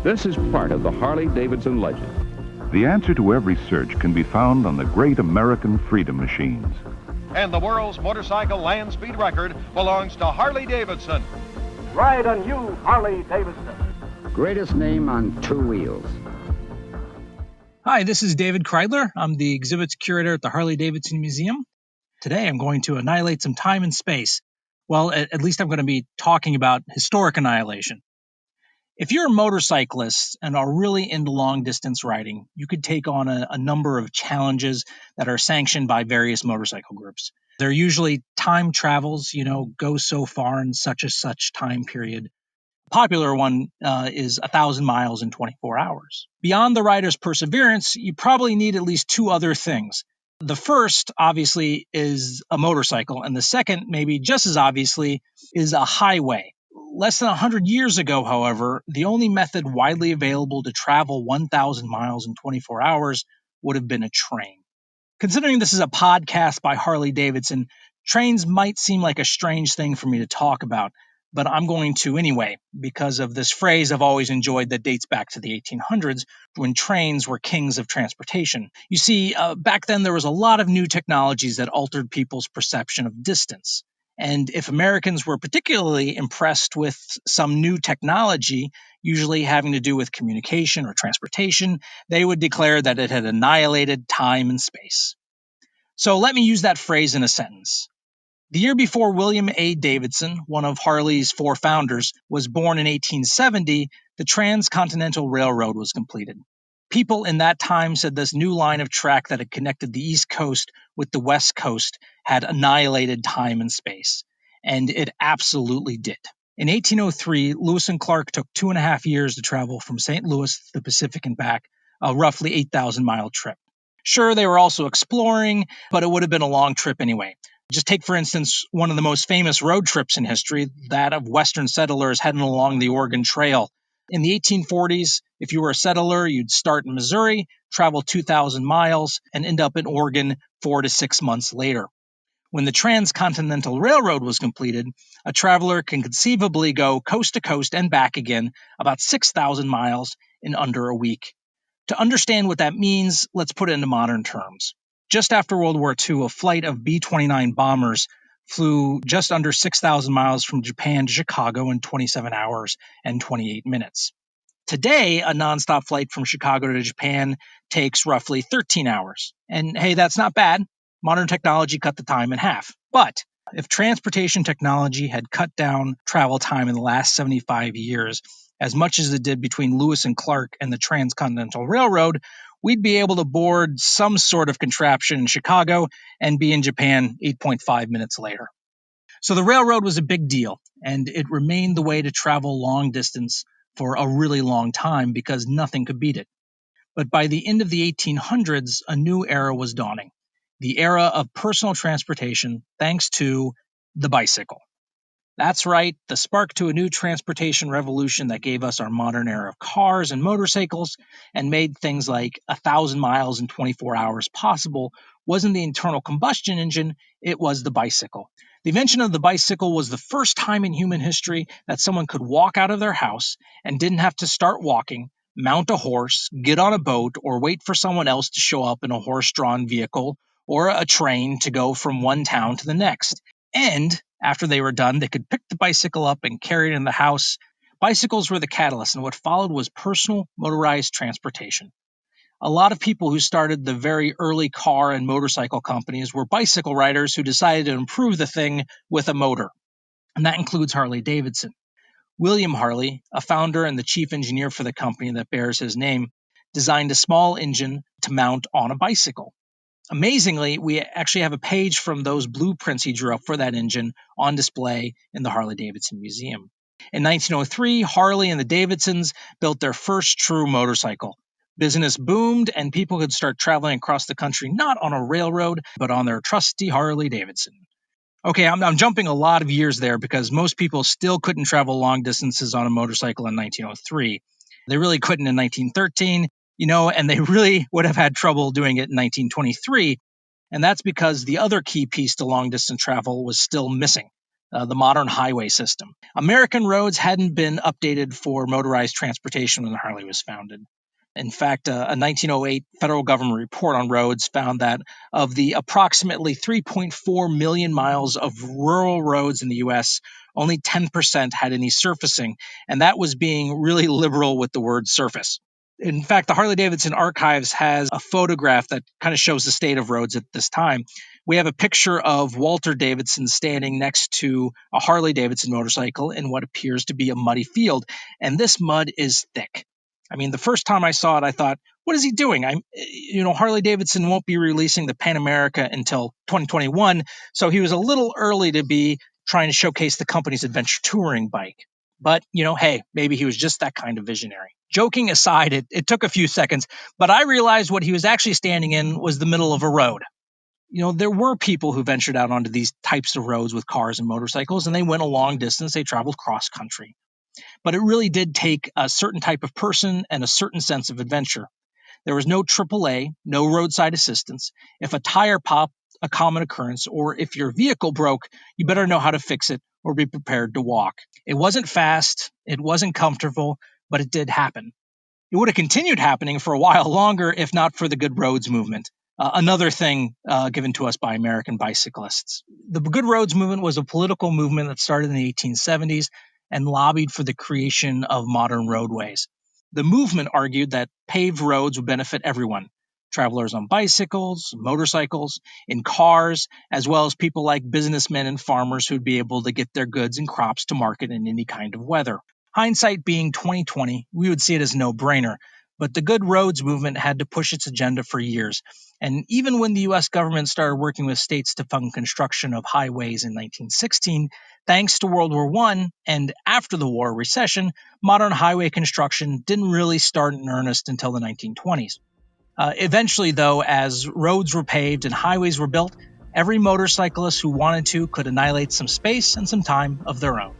This is part of the Harley-Davidson legend. The answer to every search can be found on the great American freedom machines. And the world's motorcycle land speed record belongs to Harley-Davidson. Ride a new Harley-Davidson. Greatest name on two wheels. Hi, this is David Kreidler. I'm the exhibits curator at the Harley-Davidson Museum. Today I'm going to annihilate some time and space. Well, at least I'm going to be talking about historic annihilation. If you're a motorcyclist and are really into long-distance riding, you could take on a number of challenges that are sanctioned by various motorcycle groups. They're usually time travels, go so far in such a such time period. A popular one is 1,000 miles in 24 hours. Beyond the rider's perseverance, you probably need at least two other things. The first, obviously, is a motorcycle, and the second, maybe just as obviously, is a highway. Less than 100 years ago, however, the only method widely available to travel 1,000 miles in 24 hours would have been a train. Considering this is a podcast by Harley-Davidson, trains might seem like a strange thing for me to talk about, but I'm going to anyway, because of this phrase I've always enjoyed that dates back to the 1800s, when trains were kings of transportation. You see, back then there was a lot of new technologies that altered people's perception of distance. And if Americans were particularly impressed with some new technology, usually having to do with communication or transportation, they would declare that it had annihilated time and space. So let me use that phrase in a sentence. The year before William A. Davidson, one of Harley's four founders, was born in 1870, the Transcontinental Railroad was completed. People in that time said this new line of track that had connected the East Coast with the West Coast had annihilated time and space. And it absolutely did. In 1803, Lewis and Clark took 2.5 years to travel from St. Louis to the Pacific and back, a roughly 8,000-mile trip. Sure, they were also exploring, but it would have been a long trip anyway. Just take, for instance, one of the most famous road trips in history, that of Western settlers heading along the Oregon Trail. In the 1840s, if you were a settler, you'd start in Missouri, travel 2,000 miles, and end up in Oregon 4 to 6 months later. When the Transcontinental Railroad was completed, a traveler can conceivably go coast to coast and back again about 6,000 miles in under a week. To understand what that means, let's put it into modern terms. Just after World War II, a flight of B-29 bombers flew just under 6,000 miles from Japan to Chicago in 27 hours and 28 minutes. Today, a nonstop flight from Chicago to Japan takes roughly 13 hours. And hey, that's not bad. Modern technology cut the time in half. But if transportation technology had cut down travel time in the last 75 years as much as it did between Lewis and Clark and the Transcontinental Railroad, we'd be able to board some sort of contraption in Chicago and be in Japan 8.5 minutes later. So the railroad was a big deal, and it remained the way to travel long distance for a really long time because nothing could beat it. But by the end of the 1800s, a new era was dawning, the era of personal transportation thanks to the bicycle. That's right, the spark to a new transportation revolution that gave us our modern era of cars and motorcycles and made things like 1,000 miles in 24 hours possible wasn't the internal combustion engine, it was the bicycle. The invention of the bicycle was the first time in human history that someone could walk out of their house and didn't have to start walking, mount a horse, get on a boat, or wait for someone else to show up in a horse-drawn vehicle or a train to go from one town to the next. And after they were done, they could pick the bicycle up and carry it in the house. Bicycles were the catalyst, and what followed was personal motorized transportation. A lot of people who started the very early car and motorcycle companies were bicycle riders who decided to improve the thing with a motor, and that includes Harley-Davidson. William Harley, a founder and the chief engineer for the company that bears his name, designed a small engine to mount on a bicycle. Amazingly, we actually have a page from those blueprints he drew up for that engine on display in the Harley-Davidson Museum. In 1903, Harley and the Davidsons built their first true motorcycle. Business boomed, and people could start traveling across the country not on a railroad, but on their trusty Harley-Davidson. Okay, I'm jumping a lot of years there because most people still couldn't travel long distances on a motorcycle in 1903. They really couldn't in 1913. And they really would have had trouble doing it in 1923. And that's because the other key piece to long-distance travel was still missing, the modern highway system. American roads hadn't been updated for motorized transportation when the Harley was founded. In fact, a 1908 federal government report on roads found that of the approximately 3.4 million miles of rural roads in the U.S., only 10% had any surfacing, and that was being really liberal with the word surface. In fact, the Harley-Davidson Archives has a photograph that kind of shows the state of roads at this time. We have a picture of Walter Davidson standing next to a Harley-Davidson motorcycle in what appears to be a muddy field, and this mud is thick. I mean, the first time I saw it, I thought, what is he doing? Harley-Davidson won't be releasing the Pan America until 2021, so he was a little early to be trying to showcase the company's adventure touring bike. But, hey, maybe he was just that kind of visionary. Joking aside, it took a few seconds, but I realized what he was actually standing in was the middle of a road. There were people who ventured out onto these types of roads with cars and motorcycles, and they went a long distance. They traveled cross country. But it really did take a certain type of person and a certain sense of adventure. There was no AAA, no roadside assistance. If a tire popped, a common occurrence, or if your vehicle broke, you better know how to fix it or be prepared to walk. It wasn't fast, it wasn't comfortable, but it did happen. It would have continued happening for a while longer if not for the Good Roads movement, another thing given to us by American bicyclists. The Good Roads movement was a political movement that started in the 1870s and lobbied for the creation of modern roadways. The movement argued that paved roads would benefit everyone, travelers on bicycles, motorcycles, in cars, as well as people like businessmen and farmers who'd be able to get their goods and crops to market in any kind of weather. Hindsight being 2020, we would see it as a no-brainer, but the Good Roads movement had to push its agenda for years. And even when the U.S. government started working with states to fund construction of highways in 1916, thanks to World War I and after the war recession, modern highway construction didn't really start in earnest until the 1920s. Eventually, though, as roads were paved and highways were built, every motorcyclist who wanted to could annihilate some space and some time of their own.